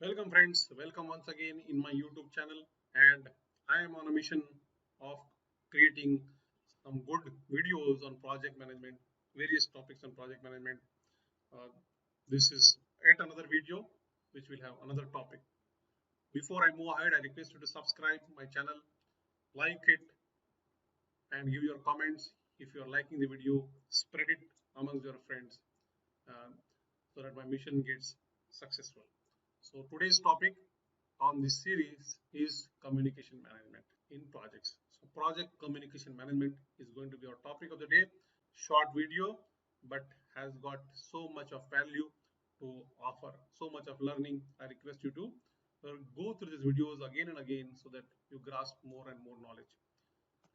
Welcome friends, welcome once again in my YouTube channel, and I am on a mission of creating some good videos on project management, various topics on project management. Uh, this is yet another video which will have another topic. Before I move ahead, I request you to subscribe my channel, like it, and give your comments. If you are liking the video, spread it amongst your friends uh, so that my mission gets successful. So today's topic on this series is communication management in projects. So project communication management is going to be our topic of the day. Short video, but has got so much of value to offer, so much of learning. I request you to go through these videos again and again so that you grasp more and more knowledge.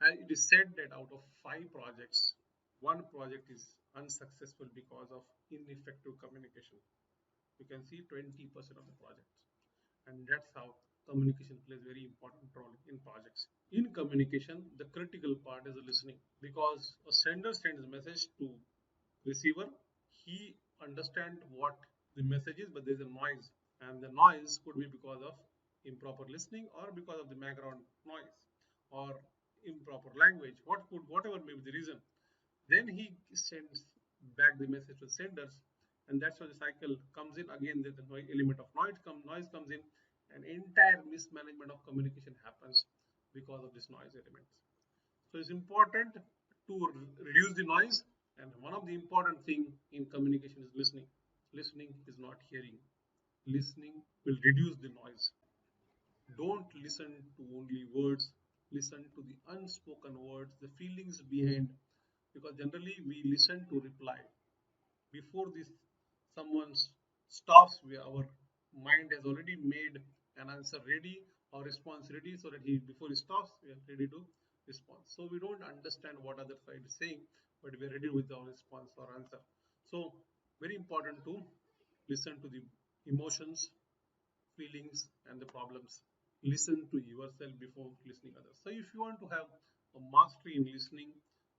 And it is said that out of 5 projects, one project is unsuccessful because of ineffective communication. You can see 20% of the projects, and that's how communication plays very important role in projects. In communication, the critical part is the listening, because a sender sends a message to receiver. He understands what the message is, but there's a noise, and the noise could be because of improper listening or because of the background noise or improper language, whatever may be the reason. Then he sends back the message to senders, and that's how the cycle comes in. Again, the element of noise comes in, and entire mismanagement of communication happens because of this noise elements. So it's important to reduce the noise, and one of the important thing in communication is listening. Listening is not hearing. Listening will reduce the noise. Don't listen to only words. Listen to the unspoken words, the feelings behind, because generally we listen to reply. Before this someone stops, our mind has already made an answer ready or response ready, so that he before he stops we are ready to respond. So we don't understand what other side is saying, but we are ready with our response or answer. So very important to listen to the emotions, feelings, and the problems. Listen to yourself before listening others. So if you want to have a mastery in listening,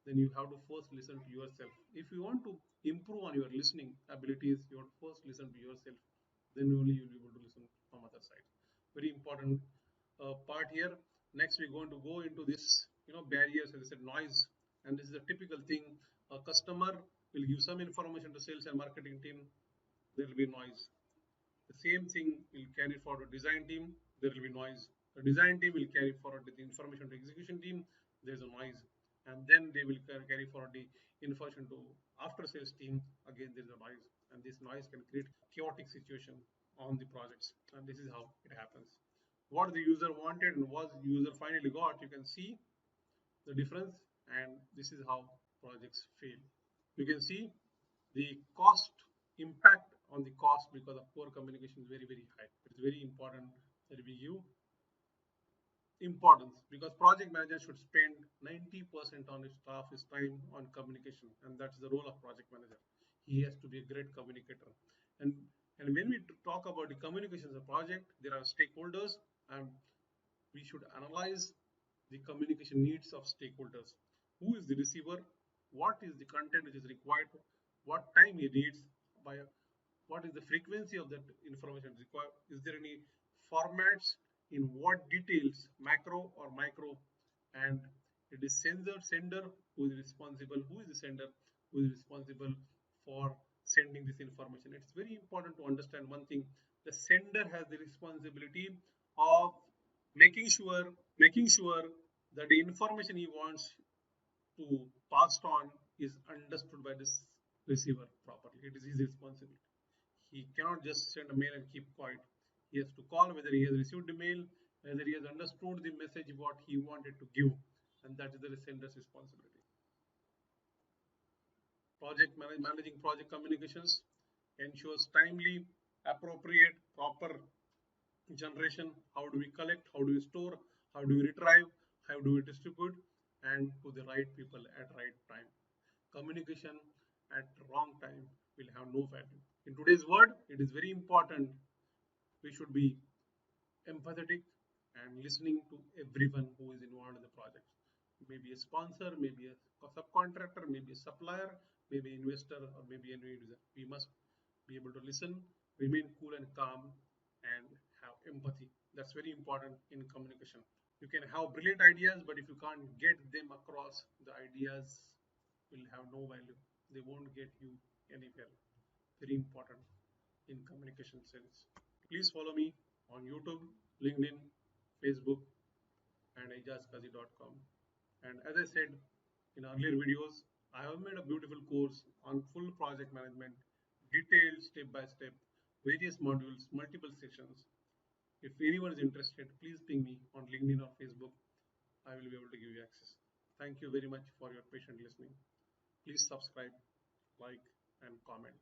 then you have to first listen to yourself. If you want to improve on your listening abilities, you have to first listen to yourself. Then only you will be able to listen from other side. Very important part here. Next, we're going to go into this, barriers, as I said, noise, and this is a typical thing. A customer will give some information to sales and marketing team. There will be noise. The same thing will carry forward to design team. There will be noise. The design team will carry forward the information to execution team. There's a noise, and then they will carry forward the information to after sales team. Again, there's a noise, and this noise can create chaotic situation on the projects. And this is how it happens. What the user wanted and what the user finally got, you can see the difference, and this is how projects fail. You can see the cost impact on the cost because of poor communication is very, very high. It's very important that we give importance, because project manager should spend 90% on his staff his time on communication, and that's the role of project manager. He has to be a great communicator. And and when we talk about the communications of project, there are stakeholders, and we should analyze the communication needs of stakeholders. Who is the receiver? What is the content which is required? What time he needs? By what is the frequency of that information required? Is there any formats? In what details, macro or micro? And it is sender who is responsible. Who is the sender? Who is responsible for sending this information? It's very important to understand one thing. The sender has the responsibility of making sure making sure that the information he wants to pass on is understood by this receiver properly. It is his responsibility. He cannot just send a mail and keep quiet. He has to call whether he has received the mail, whether he has understood the message what he wanted to give, and that is the sender's responsibility. Managing project communications ensures timely, appropriate, proper generation. How do we collect? How do we store? How do we retrieve? How do we distribute? And to the right people at right time. Communication at wrong time will have no value. In today's world, it is very important we should be empathetic and listening to everyone who is involved in the project. Maybe a sponsor, maybe a subcontractor, maybe a supplier, maybe investor, or maybe any user. We must be able to listen, remain cool and calm, and have empathy. That's very important in communication. You can have brilliant ideas, but if you can't get them across, the ideas will have no value. They won't get you anywhere. Very important in communication sense. Please follow me on YouTube, LinkedIn, Facebook, and ijazkazi.com. And as I said in earlier videos, I have made a beautiful course on full project management, detailed step by step, various modules, multiple sessions. If anyone is interested, please ping me on LinkedIn or Facebook. I will be able to give you access. Thank you very much for your patient listening. Please subscribe, like, and comment.